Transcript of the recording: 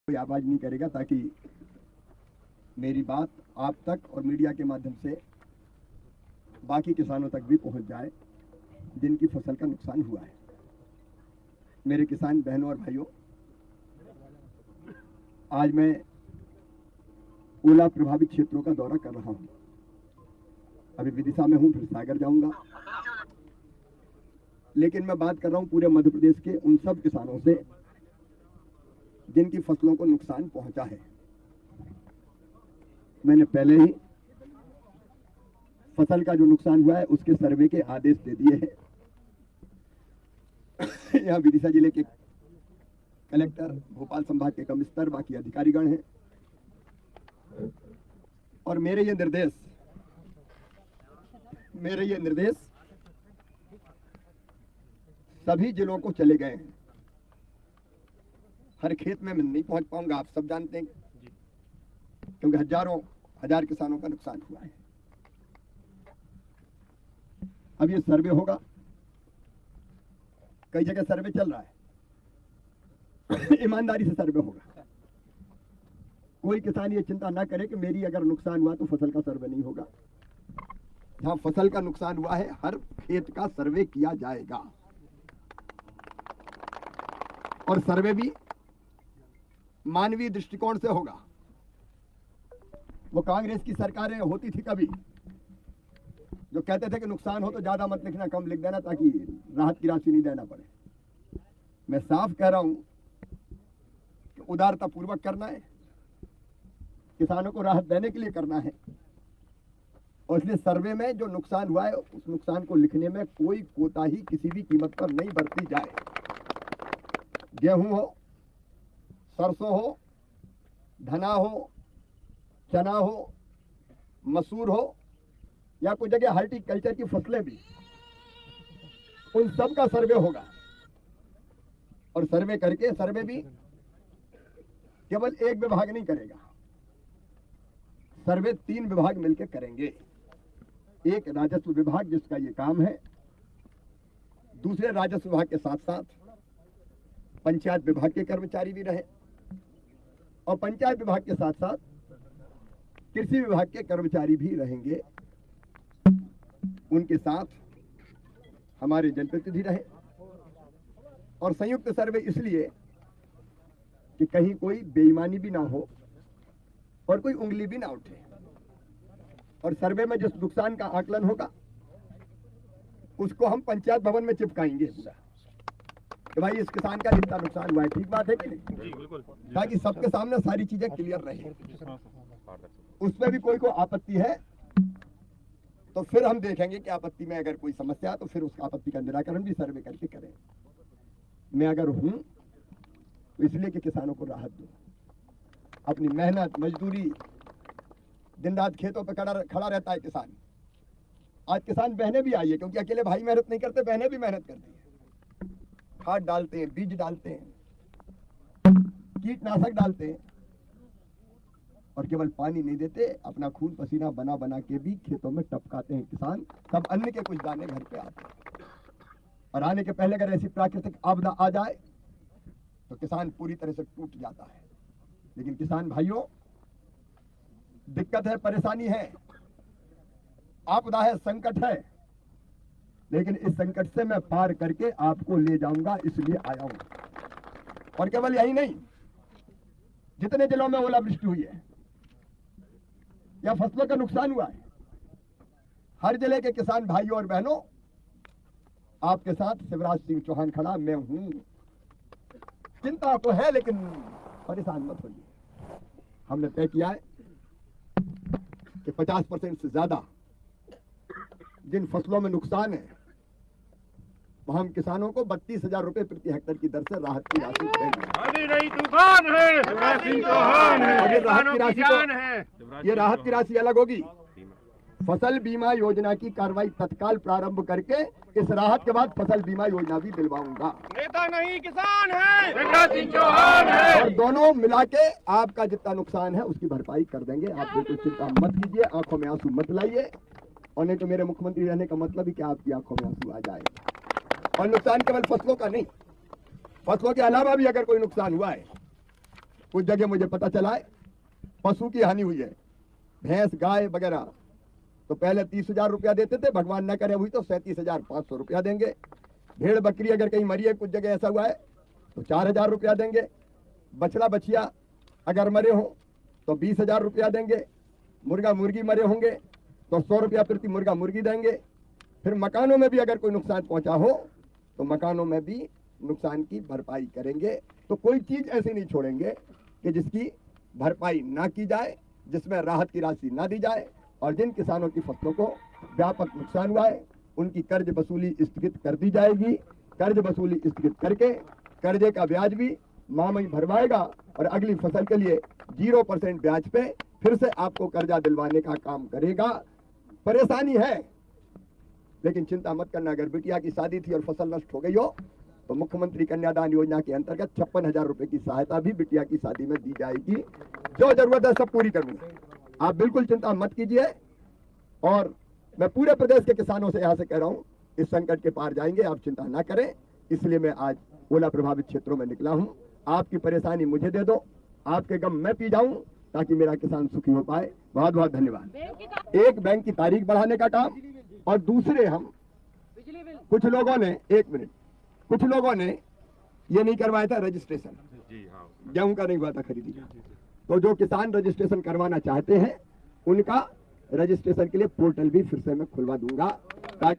कोई आवाज नहीं करेगा ताकि मेरी बात आप तक और मीडिया के माध्यम से बाकी किसानों तक भी पहुंच जाए जिनकी फसल का नुकसान हुआ है। मेरे किसान बहनों और भाइयों, आज मैं ओला प्रभावित क्षेत्रों का दौरा कर रहा हूं। अभी विदिशा में हूं, फिर सागर जाऊंगा, लेकिन मैं बात कर रहा हूं पूरे मध्य प्रदेश के उन सब किसानों से जिनकी फसलों को नुकसान पहुंचा है। मैंने पहले ही फसल का जो नुकसान हुआ है उसके सर्वे के आदेश दे दिए हैं। यहाँ विदिशा जिले के कलेक्टर, भोपाल संभाग के कमिश्नर, बाकी अधिकारीगण हैं और मेरे ये निर्देश सभी जिलों को चले गए हैं। हर खेत में मैं नहीं पहुंच पाऊंगा, आप सब जानते हैं, क्योंकि हजारों हजार किसानों का नुकसान हुआ है। अब ये सर्वे होगा, कई जगह सर्वे चल रहा है। ईमानदारी से सर्वे होगा। कोई किसान ये चिंता ना करे कि मेरी अगर नुकसान हुआ तो फसल का सर्वे नहीं होगा। जहां फसल का नुकसान हुआ है हर खेत का सर्वे किया जाएगा और सर्वे भी मानवीय दृष्टिकोण से होगा। वो कांग्रेस की सरकारें होती थी कभी, जो कहते थे कि नुकसान हो तो ज्यादा मत लिखना, कम लिख देना ताकि राहत की राशि नहीं देना पड़े। मैं साफ कह रहा हूं कि उदारता पूर्वक करना है, किसानों को राहत देने के लिए करना है और इसलिए सर्वे में जो नुकसान हुआ है उस नुकसान को लिखने में कोई कोताही किसी भी कीमत पर नहीं बरती जाए। गेहूं हो, सरसों हो, धना हो, चना हो, मसूर हो या कोई जगह हॉर्टिकल्चर की फसलें भी, उन सब का सर्वे होगा और सर्वे करके सर्वे भी केवल एक विभाग नहीं करेगा, सर्वे 3 विभाग मिलकर करेंगे। एक राजस्व विभाग जिसका ये काम है, दूसरे राजस्व विभाग के साथ साथ पंचायत विभाग के कर्मचारी भी रहे और पंचायत विभाग के साथ साथ कृषि विभाग के कर्मचारी भी रहेंगे। उनके साथ हमारे जनप्रतिनिधि रहे और संयुक्त सर्वे इसलिए कि कहीं कोई बेईमानी भी ना हो और कोई उंगली भी ना उठे और सर्वे में जिस नुकसान का आकलन होगा उसको हम पंचायत भवन में चिपकाएंगे कि भाई इस किसान का इतना नुकसान हुआ है। ठीक बात है कि नहीं? ताकि सबके सामने सारी चीजें क्लियर रहे। उसमें भी कोई आपत्ति है तो फिर हम देखेंगे कि आपत्ति में अगर कोई समस्या है तो फिर उस आपत्ति का निराकरण भी सर्वे करके करें। मैं अगर हूं तो इसलिए कि किसानों को राहत दूं। अपनी मेहनत मजदूरी, दिन रात खेतों पे खड़ा रहता है किसान। आज किसान बहनें भी आई है, क्योंकि अकेले भाई मेहनत नहीं करते, बहनें भी मेहनत करती है। खाद डालते हैं, बीज डालते हैं, कीटनाशक डालते हैं और केवल पानी नहीं देते, अपना खून पसीना बना बना के भी खेतों में टपकाते हैं किसान। तब अन्न के कुछ दाने घर पे आते हैं और आने के पहले अगर ऐसी प्राकृतिक आपदा आ जाए तो किसान पूरी तरह से टूट जाता है। लेकिन किसान भाइयों, दिक्कत है, परेशानी है, आपदा है, संकट है, लेकिन इस संकट से मैं पार करके आपको ले जाऊंगा, इसलिए आया हूं। और केवल यही नहीं, जितने जिलों में ओलावृष्टि हुई है या फसलों का नुकसान हुआ है, हर जिले के किसान भाइयों और बहनों, आपके साथ शिवराज सिंह चौहान खड़ा मैं हूं। चिंता तो है लेकिन परेशान मत होइए। हमने तय किया है कि 50% से ज्यादा जिन फसलों में नुकसान है वह हम किसानों को 32,000 रुपए प्रति हेक्टेयर की दर से राहत की राशि देंगे। तूफान है, शिवराज सिंह चौहान है, और ये राहत की राशि अलग होगी। फसल बीमा योजना की कार्रवाई तत्काल प्रारंभ करके इस राहत के बाद फसल बीमा योजना भी दिलवाऊंगा। नेता नहीं किसान है, शिवराज सिंह चौहान है। और दोनों मिला के आपका जितना नुकसान है उसकी भरपाई कर देंगे। आप बिल्कुल चिंता मत कीजिए, आंखों में आंसू मत लाइए, और नहीं तो मेरे मुख्यमंत्री रहने का मतलब ही कि आपकी आंखों में आंसू आ जाए। और नुकसान केवल फसलों का नहीं, फसलों के अलावा भी अगर कोई नुकसान हुआ है कुछ जगह मुझे पता चला है पशु की हानि हुई है, भैंस गाय वगैरह, तो पहले 30,000 रुपया देते थे, भगवान न करे हुई तो 37,500 रुपया देंगे। भेड़ बकरी अगर कहीं मरी है, कुछ जगह ऐसा हुआ है तो 4,000 रुपया देंगे। बछड़ा बछिया अगर मरे हो तो 20,000 रुपया देंगे। मुर्गा मुर्गी मरे होंगे तो 100 रुपया प्रति मुर्गा मुर्गी देंगे। फिर मकानों में भी अगर कोई नुकसान पहुंचा हो तो मकानों में भी नुकसान की भरपाई करेंगे। तो कोई चीज ऐसी नहीं छोड़ेंगे कि जिसकी भरपाई ना की जाए, जिसमें राहत की राशि ना दी जाए। और जिन किसानों की फसलों को व्यापक नुकसान हुआ है उनकी कर्ज वसूली स्थगित कर दी जाएगी। कर्ज वसूली स्थगित करके कर्जे का ब्याज भी मामई भरवाएगा और अगली फसल के लिए 0% ब्याज पे फिर से आपको कर्जा दिलवाने का काम करेगा। परेशानी है लेकिन चिंता मत करना। अगर बिटिया की शादी थी और फसल नष्ट हो गई हो तो मुख्यमंत्री कन्यादान योजना के अंतर्गत 56,000 रुपए की सहायता भी बिटिया की शादी में दी जाएगी। जो जरूरत है सब पूरी करूंगा, आप बिल्कुल चिंता मत कीजिए। और मैं पूरे प्रदेश के किसानों से यहाँ से कह रहा हूँ, इस संकट के पार जाएंगे, आप चिंता ना करें। इसलिए मैं आज ओला प्रभावित क्षेत्रों में निकला हूँ। आपकी परेशानी मुझे दे दो, आपके गम मैं पी जाऊं ताकि मेरा किसान सुखी हो पाए। बहुत बहुत धन्यवाद। एक बैंक की तारीख बढ़ाने का काम, और दूसरे हम कुछ लोगों ने, एक मिनट, कुछ लोगों ने ये नहीं करवाया था रजिस्ट्रेशन, गेहूं का नहीं हुआ था खरीदी का। तो जो किसान रजिस्ट्रेशन करवाना चाहते हैं उनका रजिस्ट्रेशन के लिए पोर्टल भी फिर से मैं खुलवा दूंगा ताकि